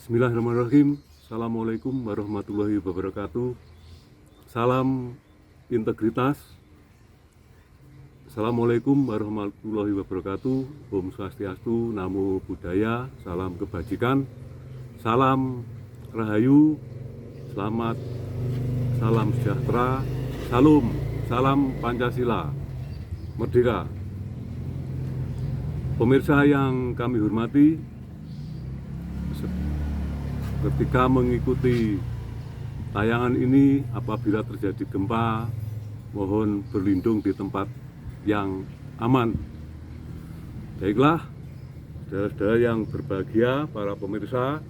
Bismillahirrahmanirrahim. Assalamualaikum warahmatullahi wabarakatuh. Salam integritas. Assalamualaikum warahmatullahi wabarakatuh. Om Swastiastu, Namo Buddhaya, salam kebajikan, salam rahayu, selamat, salam sejahtera, salam Pancasila, merdeka. Pemirsa yang kami hormati, ketika mengikuti tayangan ini, apabila terjadi gempa, mohon berlindung di tempat yang aman. Baiklah, saudara-saudara yang berbahagia, para pemirsa,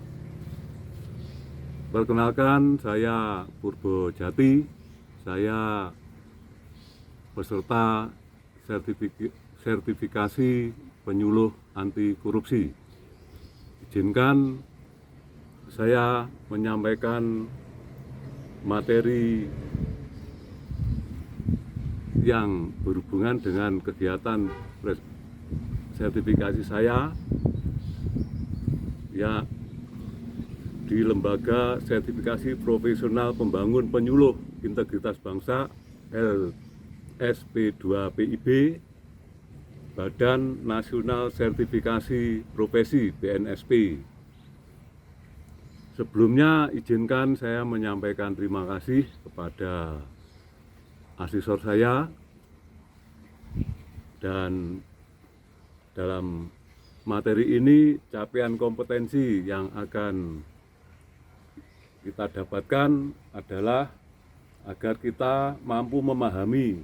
perkenalkan saya Purbo Jati. Saya peserta sertifikasi penyuluh anti korupsi. Izinkan saya menyampaikan materi yang berhubungan dengan kegiatan sertifikasi saya ya di Lembaga Sertifikasi Profesional Pembangun Penyuluh Integritas Bangsa LSP2PIB, Badan Nasional Sertifikasi Profesi BNSP. Sebelumnya izinkan saya menyampaikan terima kasih kepada asesor saya, dan dalam materi ini capaian kompetensi yang akan kita dapatkan adalah agar kita mampu memahami,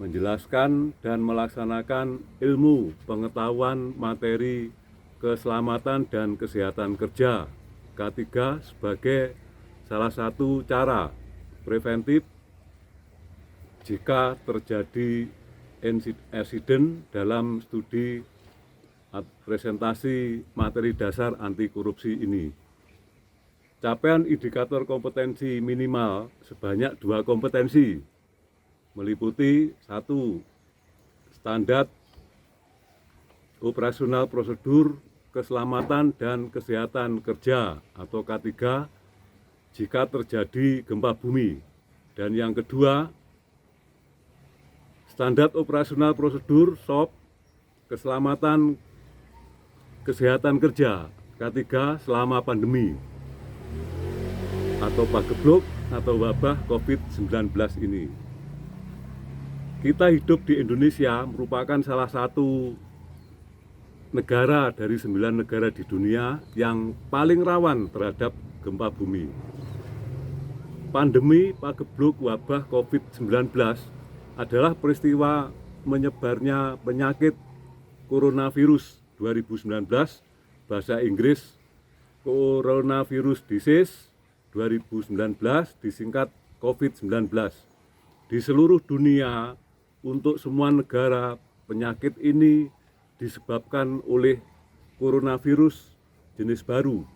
menjelaskan dan melaksanakan ilmu pengetahuan materi keselamatan dan kesehatan kerja K3 sebagai salah satu cara preventif jika terjadi insiden dalam studi presentasi materi dasar anti korupsi ini. Capaian indikator kompetensi minimal sebanyak 2 kompetensi, meliputi 1. Standar operasional prosedur keselamatan dan kesehatan kerja atau K3 jika terjadi gempa bumi. Dan yang kedua, standar operasional prosedur SOP keselamatan kesehatan kerja K3 selama pandemi atau pagebluk atau wabah COVID-19 ini. Kita hidup di Indonesia merupakan salah satu negara dari 9 negara di dunia yang paling rawan terhadap gempa bumi. Pandemi pagebluk wabah COVID-19 adalah peristiwa menyebarnya penyakit coronavirus 2019, bahasa Inggris Coronavirus Disease 2019, disingkat COVID-19. Di seluruh dunia, untuk semua negara, penyakit ini disebabkan oleh coronavirus jenis baru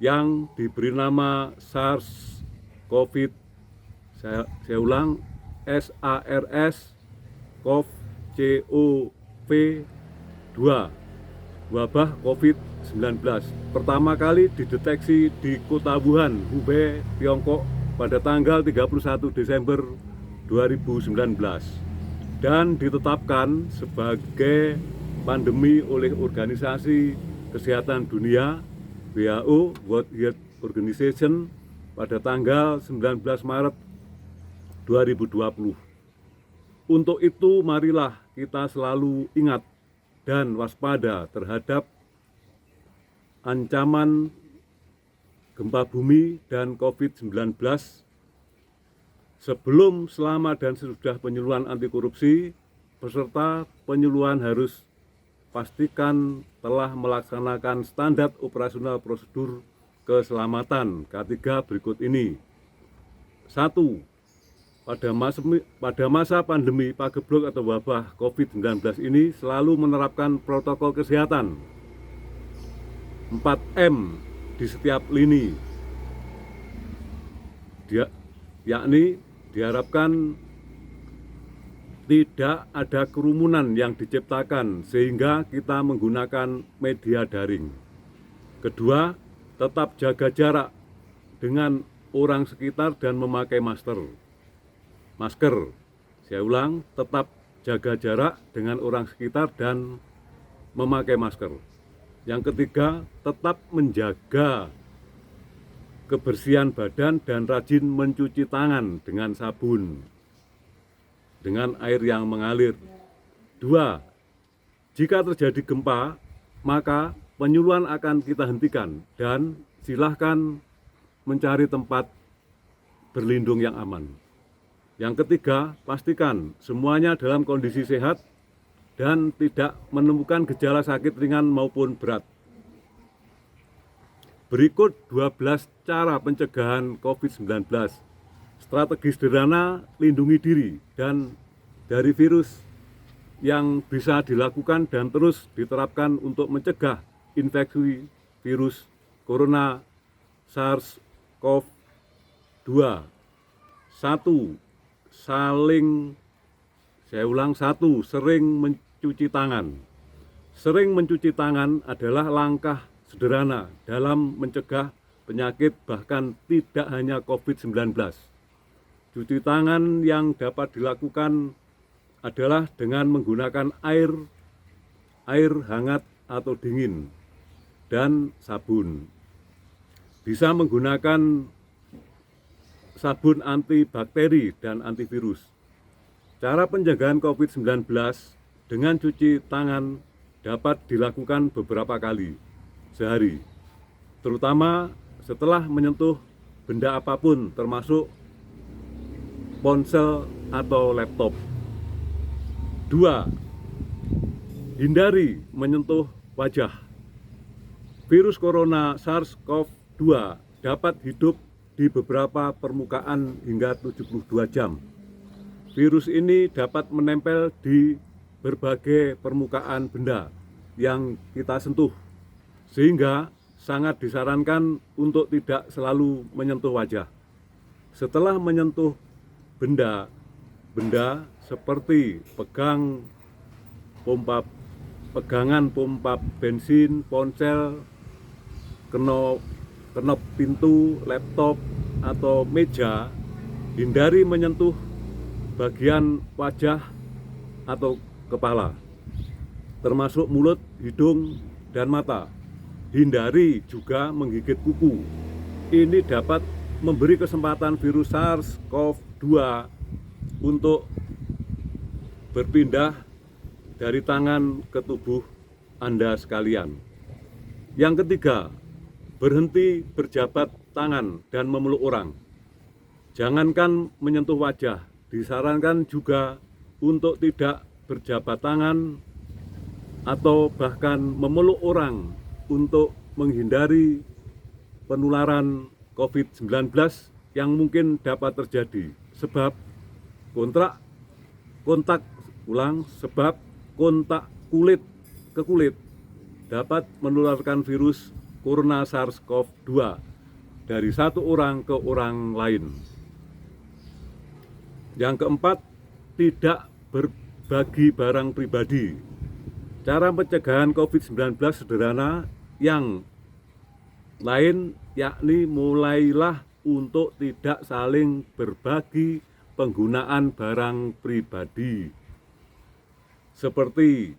yang diberi nama SARS-CoV, saya ulang, SARS-CoV-2, wabah COVID-19. Pertama kali dideteksi di kota Wuhan, Hubei, Tiongkok pada tanggal 31 Desember 2019 dan ditetapkan sebagai pandemi oleh Organisasi Kesehatan Dunia WHO, World Health Organization, pada tanggal 19 Maret 2020. Untuk itu marilah kita selalu ingat dan waspada terhadap ancaman gempa bumi dan COVID-19 sebelum, selama, dan sesudah penyuluhan anti korupsi. Peserta penyuluhan harus pastikan telah melaksanakan standar operasional prosedur keselamatan K3 berikut ini. 1. Pada masa pandemi pagebluk atau wabah COVID-19 ini selalu menerapkan protokol kesehatan 4M di setiap lini, yakni diharapkan tidak ada kerumunan yang diciptakan sehingga kita menggunakan media daring. Kedua, tetap jaga jarak dengan orang sekitar dan memakai masker. Saya ulang, tetap jaga jarak dengan orang sekitar dan memakai masker. Yang ketiga, tetap menjaga kebersihan badan dan rajin mencuci tangan dengan sabun, dengan air yang mengalir. Dua, jika terjadi gempa, maka penyuluhan akan kita hentikan dan silahkan mencari tempat berlindung yang aman. Yang ketiga, pastikan semuanya dalam kondisi sehat dan tidak menemukan gejala sakit ringan maupun berat. Berikut 12 cara pencegahan COVID-19. Strategi sederhana lindungi diri dan dari virus yang bisa dilakukan dan terus diterapkan untuk mencegah infeksi virus corona SARS-CoV-2. 1. Sering mencuci tangan. Sering mencuci tangan adalah langkah sederhana dalam mencegah penyakit bahkan tidak hanya COVID-19. Cuci tangan yang dapat dilakukan adalah dengan menggunakan air hangat atau dingin dan sabun. Bisa menggunakan sabun antibakteri dan antivirus. Cara pencegahan COVID-19 dengan cuci tangan dapat dilakukan beberapa kali sehari, terutama setelah menyentuh benda apapun termasuk ponsel atau laptop. 2. Hindari menyentuh wajah. Virus corona SARS-CoV-2 dapat hidup di beberapa permukaan hingga 72 jam. Virus ini dapat menempel di berbagai permukaan benda yang kita sentuh, sehingga sangat disarankan untuk tidak selalu menyentuh wajah. Setelah menyentuh benda seperti pegangan pompa bensin, ponsel, kenop pintu, laptop, atau meja, hindari menyentuh bagian wajah atau kepala, termasuk mulut, hidung, dan mata. Hindari juga menggigit kuku. Ini dapat memberi kesempatan virus SARS-CoV-2 untuk berpindah dari tangan ke tubuh Anda sekalian. Yang ketiga, berhenti berjabat tangan dan memeluk orang. Jangankan menyentuh wajah, disarankan juga untuk tidak berjabat tangan atau bahkan memeluk orang untuk menghindari penularan COVID-19 yang mungkin dapat terjadi sebab kontak kulit ke kulit dapat menularkan virus corona SARS-CoV-2 dari satu orang ke orang lain. Yang keempat, tidak berbagi barang pribadi. Cara pencegahan COVID-19 sederhana yang lain, yakni mulailah untuk tidak saling berbagi penggunaan barang pribadi seperti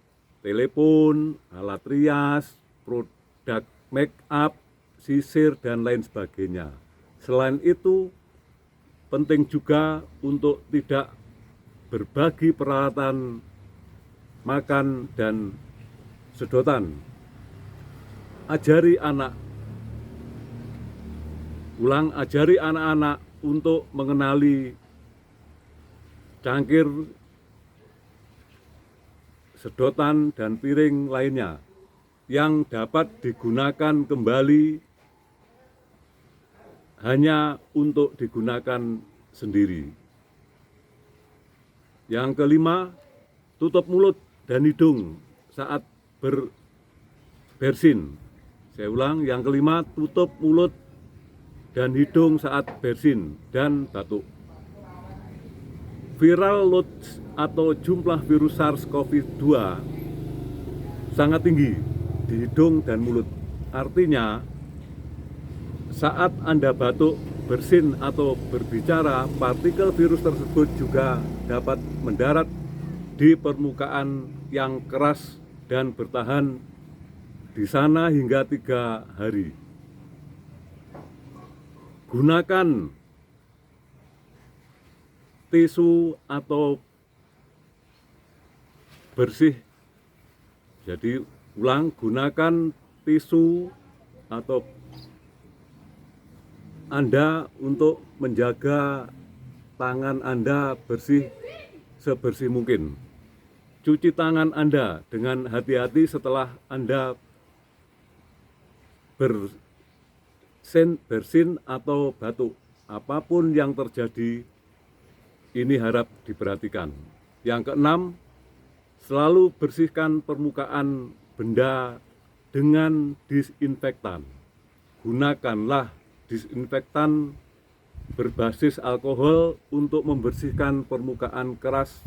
telepon, alat rias, produk make up, sisir, dan lain sebagainya. Selain itu, penting juga untuk tidak berbagi peralatan makan dan sedotan. Ajari anak-anak untuk mengenali cangkir, sedotan, dan piring lainnya yang dapat digunakan kembali hanya untuk digunakan sendiri. Yang kelima, tutup mulut dan hidung saat bersin. Saya ulang, yang kelima, tutup mulut dan hidung saat bersin dan batuk. Viral load atau jumlah virus SARS-CoV-2 sangat tinggi di hidung dan mulut. Artinya, saat Anda batuk, bersin, atau berbicara, partikel virus tersebut juga dapat mendarat di permukaan yang keras dan bertahan di sana hingga 3 hari. Gunakan tisu atau bersih. Jadi ulang, gunakan tisu atau Anda untuk menjaga tangan Anda bersih sebersih mungkin. Cuci tangan Anda dengan hati-hati setelah Anda bersin atau batuk. Apapun yang terjadi, ini harap diperhatikan. Yang keenam, selalu bersihkan permukaan benda dengan disinfektan. Gunakanlah disinfektan berbasis alkohol untuk membersihkan permukaan keras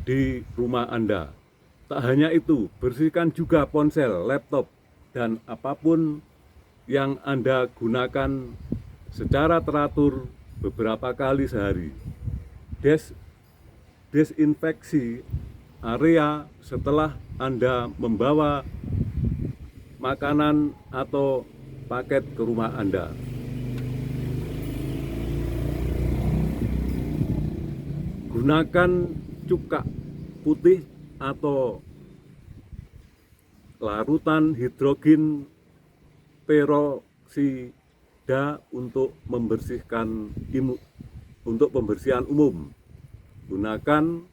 di rumah Anda. Tak hanya itu, bersihkan juga ponsel, laptop, dan apapun yang Anda gunakan secara teratur beberapa kali sehari. Desinfeksi area setelah Anda membawa makanan atau paket ke rumah Anda. Gunakan cuka putih atau larutan hidrogen peroksida untuk pembersihan umum. Gunakan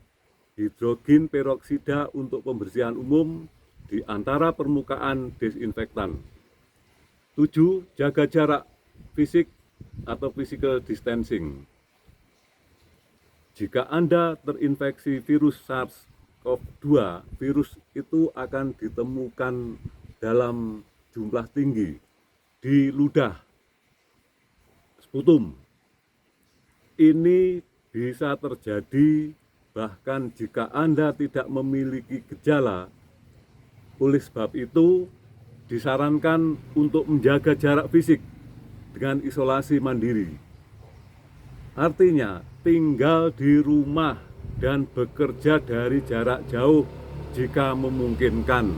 hidrogen peroksida untuk pembersihan umum di antara permukaan desinfektan. 7. Jaga jarak fisik atau physical distancing. Jika Anda terinfeksi virus SARS-CoV-2, virus itu akan ditemukan dalam jumlah tinggi di ludah, sputum. Ini bisa terjadi bahkan jika Anda tidak memiliki gejala. Oleh sebab itu, disarankan untuk menjaga jarak fisik dengan isolasi mandiri. Artinya, tinggal di rumah dan bekerja dari jarak jauh jika memungkinkan.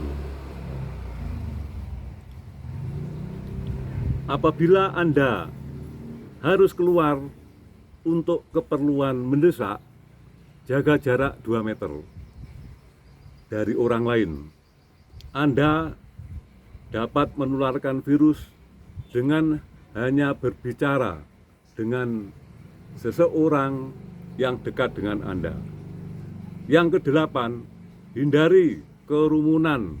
Apabila Anda harus keluar untuk keperluan mendesak, jaga jarak 2 meter dari orang lain. Anda dapat menularkan virus dengan hanya berbicara dengan seseorang yang dekat dengan Anda. Yang kedelapan, hindari kerumunan.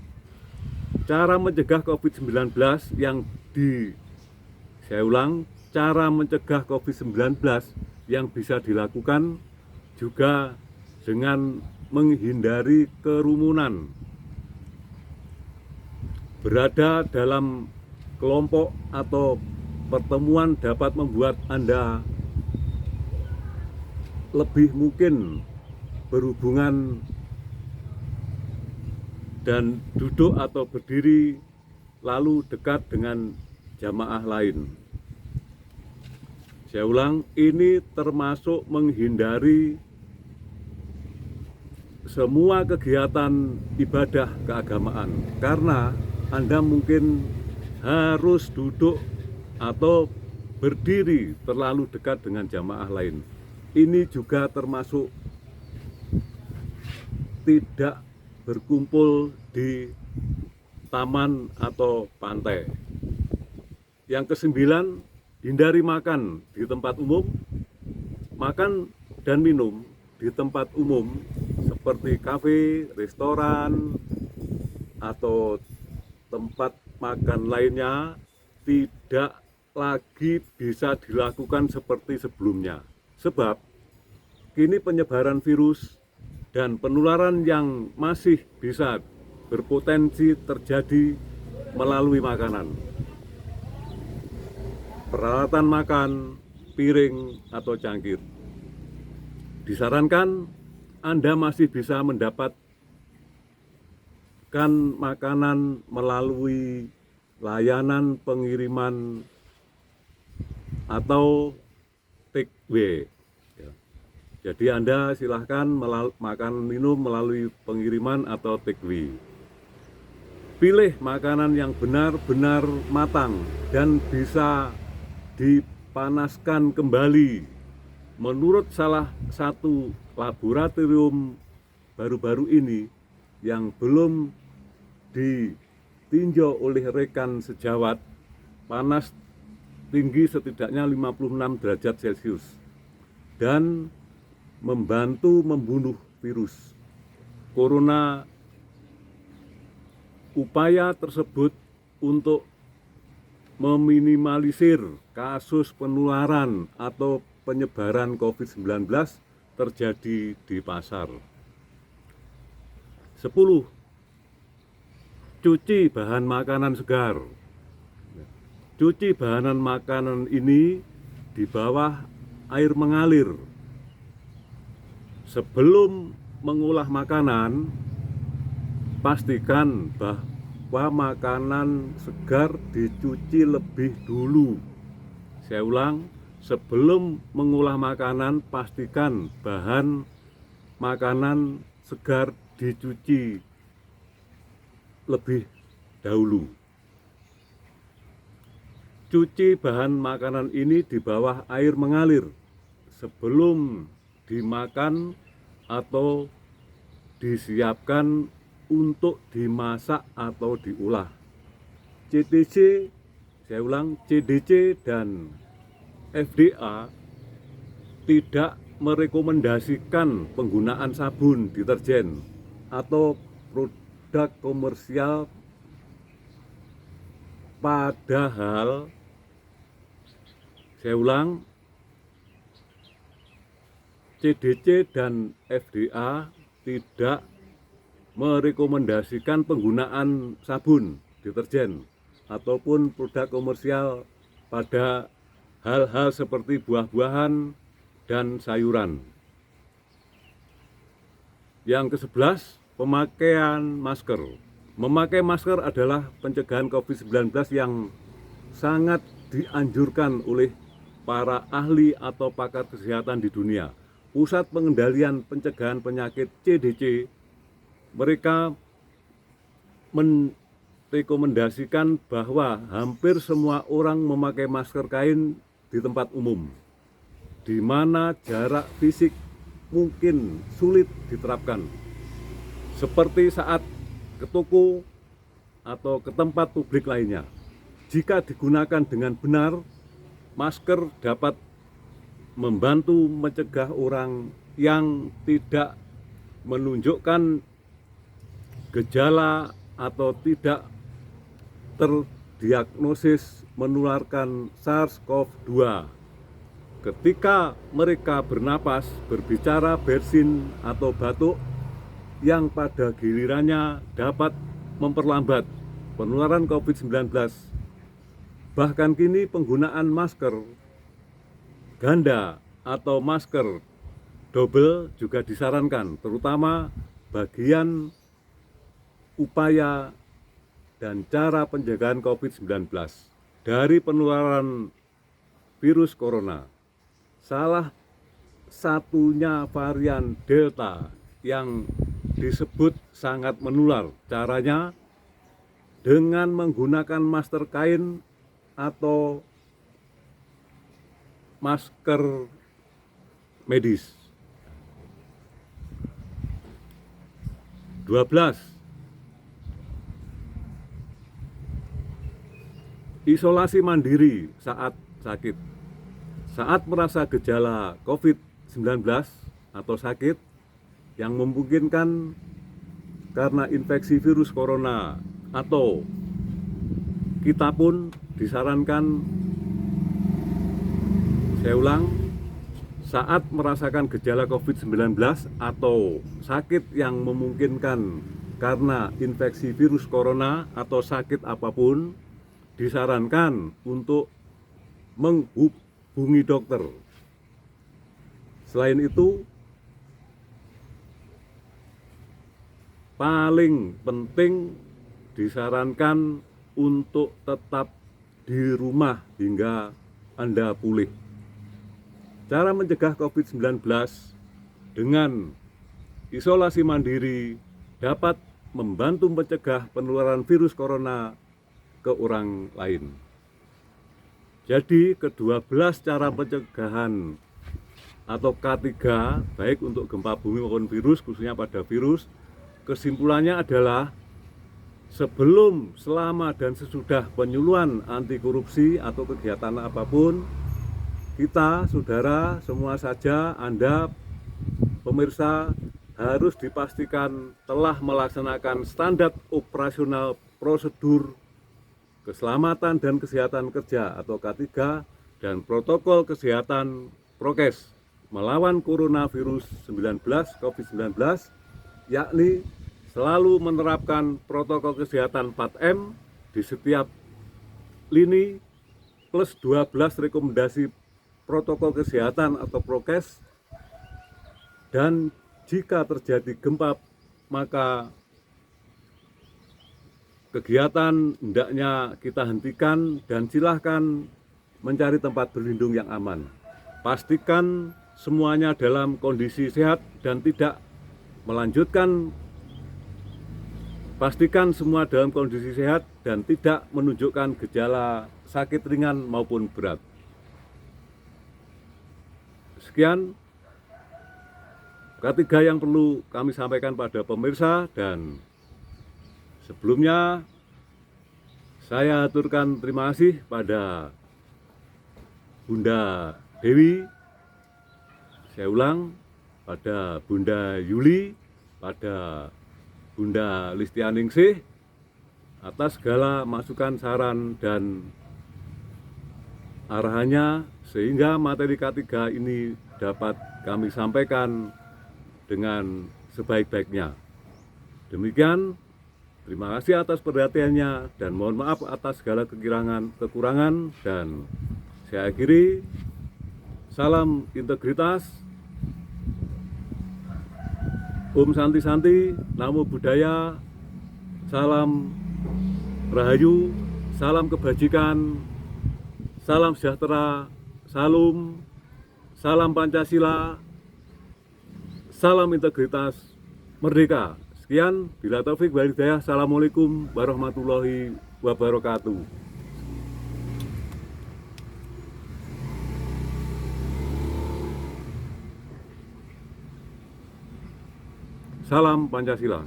Cara mencegah COVID-19 cara mencegah COVID-19 yang bisa dilakukan juga dengan menghindari kerumunan. Berada dalam kelompok atau pertemuan dapat membuat Anda lebih mungkin berhubungan dan duduk atau berdiri lalu dekat dengan jamaah lain. Saya ulang, ini termasuk menghindari semua kegiatan ibadah keagamaan karena Anda mungkin harus duduk atau berdiri terlalu dekat dengan jamaah lain. Ini juga termasuk tidak berkumpul di taman atau pantai. Yang kesembilan, hindari makan di tempat umum. Makan dan minum di tempat umum seperti kafe, restoran, atau tempat makan lainnya tidak lagi bisa dilakukan seperti sebelumnya. Sebab kini penyebaran virus dan penularan yang masih bisa berpotensi terjadi melalui makanan, peralatan makan, piring, atau cangkir. Disarankan Anda masih bisa mendapatkan makanan melalui layanan pengiriman atau take away. Ya. Jadi Anda silahkan makan minum melalui pengiriman atau take away. Pilih makanan yang benar-benar matang dan bisa dipanaskan kembali. Menurut salah satu laboratorium baru-baru ini yang belum ditinjau oleh rekan sejawat, panas tinggi setidaknya 56 derajat Celcius dan membantu membunuh virus corona. Upaya tersebut untuk meminimalisir kasus penularan atau penyebaran COVID-19 terjadi di pasar. 10. Cuci bahan makanan segar. Cuci bahan makanan ini di bawah air mengalir. Sebelum mengolah makanan, pastikan bahwa makanan segar dicuci lebih dulu. Saya ulang, sebelum mengolah makanan, pastikan bahan makanan segar dicuci lebih dahulu. Cuci bahan makanan ini di bawah air mengalir sebelum dimakan atau disiapkan untuk dimasak atau diolah. CDC, saya ulang, CDC dan FDA tidak merekomendasikan penggunaan sabun, deterjen, atau produk komersial, padahal, saya ulang, CDC dan FDA tidak merekomendasikan penggunaan sabun, deterjen, ataupun produk komersial pada hal-hal seperti buah-buahan dan sayuran. Yang ke-11, pemakaian masker. Memakai masker adalah pencegahan COVID-19 yang sangat dianjurkan oleh para ahli atau pakar kesehatan di dunia. Pusat Pengendalian Pencegahan Penyakit CDC, mereka merekomendasikan bahwa hampir semua orang memakai masker kain di tempat umum, di mana jarak fisik mungkin sulit diterapkan, seperti saat ke toko atau ke tempat publik lainnya. Jika digunakan dengan benar, masker dapat membantu mencegah orang yang tidak menunjukkan gejala atau tidak terdiagnosis menularkan SARS-CoV-2 ketika mereka bernapas, berbicara, bersin, atau batuk, yang pada gilirannya dapat memperlambat penularan COVID-19. Bahkan kini penggunaan masker ganda atau masker double juga disarankan, terutama bagian upaya dan cara penjagaan COVID-19 dari penularan virus corona. Salah satunya varian Delta yang disebut sangat menular. Caranya dengan menggunakan masker kain atau masker medis. 12. Isolasi mandiri saat sakit. Saat merasa gejala COVID-19 atau sakit yang memungkinkan karena infeksi virus corona, atau kita pun disarankan, saya ulang, saat merasakan gejala COVID-19 atau sakit yang memungkinkan karena infeksi virus corona atau sakit apapun, disarankan untuk menghubungi dokter. Selain itu, paling penting disarankan untuk tetap di rumah hingga Anda pulih. Cara mencegah COVID-19 dengan isolasi mandiri dapat membantu mencegah penularan virus corona ke orang lain. Jadi kedua-belas cara pencegahan atau K3 baik untuk gempa bumi maupun virus, khususnya pada virus, kesimpulannya adalah sebelum, selama, dan sesudah penyuluhan anti korupsi atau kegiatan apapun, kita, saudara, semua saja, Anda, pemirsa, harus dipastikan telah melaksanakan standar operasional prosedur keselamatan dan kesehatan kerja atau K3 dan protokol kesehatan prokes melawan coronavirus 19 COVID-19, yakni selalu menerapkan protokol kesehatan 4M di setiap lini plus 12 rekomendasi protokol kesehatan atau prokes, dan jika terjadi gempa maka kegiatan hendaknya kita hentikan dan silahkan mencari tempat berlindung yang aman. Pastikan semuanya dalam kondisi sehat dan tidak melanjutkan. Pastikan semua dalam kondisi sehat dan tidak menunjukkan gejala sakit ringan maupun berat. Sekian K3 yang perlu kami sampaikan pada pemirsa, dan sebelumnya saya aturkan terima kasih pada Bunda Dewi, saya ulang, pada Bunda Yuli, pada Bunda Listianingsih atas segala masukan, saran, dan arahannya sehingga materi K3 ini dapat kami sampaikan dengan sebaik-baiknya. Demikian, terima kasih atas perhatiannya dan mohon maaf atas segala kekurangan, dan saya akhiri. Salam integritas, Om Santi Santi, Namo Buddhaya, salam Rahayu, salam kebajikan, salam sejahtera, salam Pancasila, salam integritas, merdeka. Sekian, bila taufik wal hidayah. Assalamualaikum warahmatullahi wabarakatuh. Salam Pancasila.